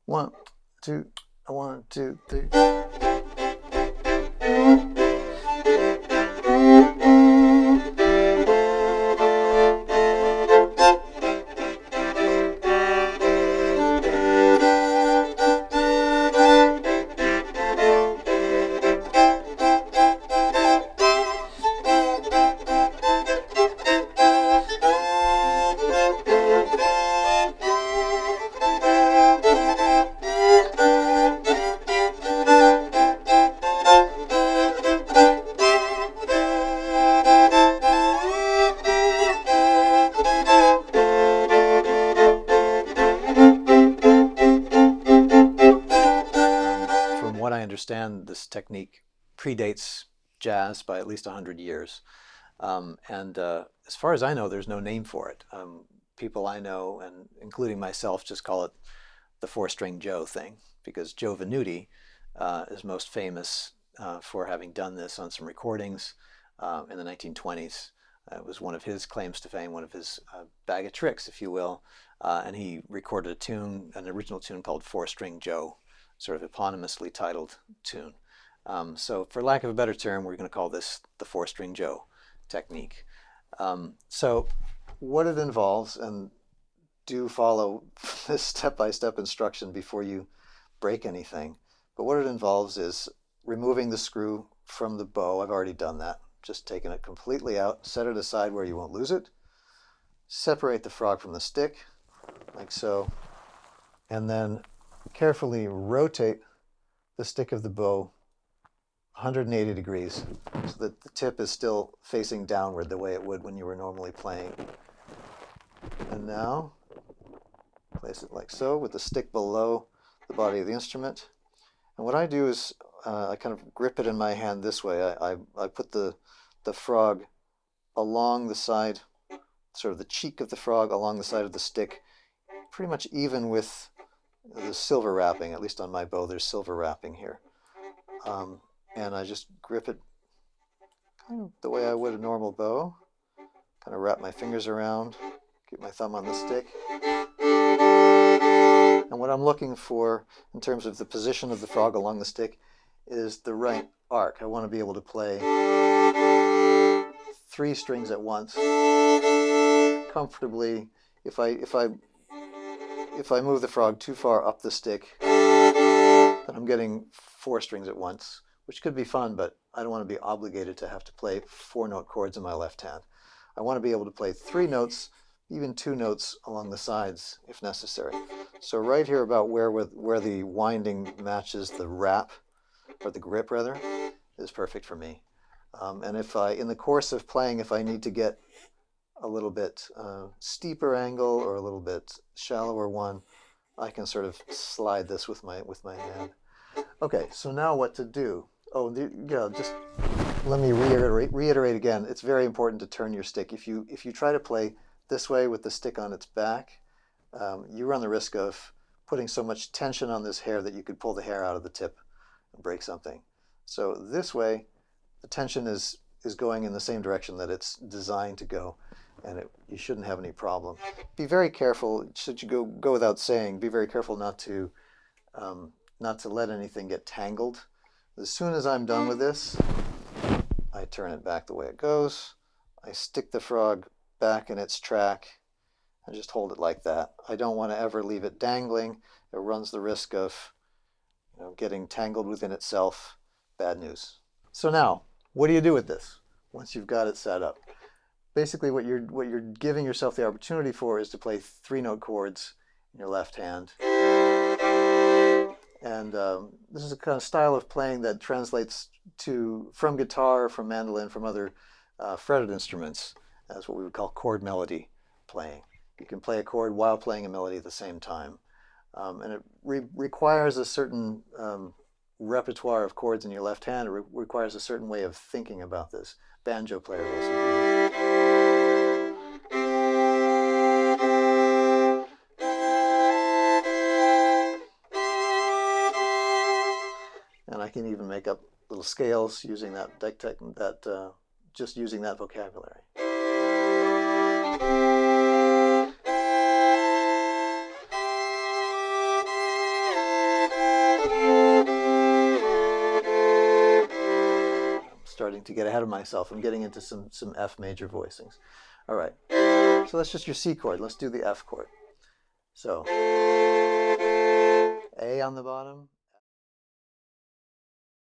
1, 2, 1, 2, 3. This technique predates jazz by at least 100 years. As far as I know, there's no name for it. People I know, and including myself, just call it the four-string Joe thing, because Joe Venuti is most famous for having done this on some recordings in the 1920s. It was one of his claims to fame, one of his bag of tricks, if you will. And he recorded a tune, an original tune called Four-String Joe, sort of eponymously titled tune. So for lack of a better term, we're going to call this the four-string Joe technique. So what it involves, and do follow this step-by-step instruction before you break anything, but what it involves is removing the screw from the bow. I've already done that. Just taking it completely out, set it aside where you won't lose it, separate the frog from the stick, like so, and then carefully rotate the stick of the bow 180 degrees so that the tip is still facing downward the way it would when you were normally playing. And now place it like so with the stick below the body of the instrument. And what I do is I kind of grip it in my hand this way. I put the frog along the side, sort of the cheek of the frog along the side of the stick, pretty much even with the silver wrapping. At least on my bow there's silver wrapping here. And I just grip it kind of the way I would a normal bow. Kind of wrap my fingers around, keep my thumb on the stick. And what I'm looking for in terms of the position of the frog along the stick is the right arc. I want to be able to play 3 strings at once comfortably. If I move the frog too far up the stick, then I'm getting 4 strings at once, which could be fun, but I don't want to be obligated to have to play 4-note chords in my left hand. I want to be able to play 3 notes, even 2 notes along the sides if necessary. So right here about where the winding matches the wrap, or the grip rather, is perfect for me. And if in the course of playing, if I need to get a little bit steeper angle or a little bit shallower one, I can sort of slide this with my hand. Okay, so now what to do? Oh, yeah, just let me reiterate again. It's very important to turn your stick. If you try to play this way with the stick on its back, you run the risk of putting so much tension on this hair that you could pull the hair out of the tip and break something. So this way, the tension is going in the same direction that it's designed to go, and you shouldn't have any problem. Be very careful, should you go without saying, be very careful not to let anything get tangled. As soon as I'm done with this, I turn it back the way it goes. I stick the frog back in its track and just hold it like that. I don't want to ever leave it dangling. It runs the risk of getting tangled within itself. Bad news. So now, what do you do with this once you've got it set up? Basically, what you're giving yourself the opportunity for is to play 3-note chords in your left hand. And this is a kind of style of playing that translates from guitar, from mandolin, from other fretted instruments as what we would call chord melody playing. You can play a chord while playing a melody at the same time. And it requires a certain repertoire of chords in your left hand. It requires a certain way of thinking about this. Banjo players also do this. And I can even make up little scales using just using that vocabulary. to get ahead of myself. I'm getting into some F major voicings. All right. So that's just your C chord. Let's do the F chord. So A on the bottom,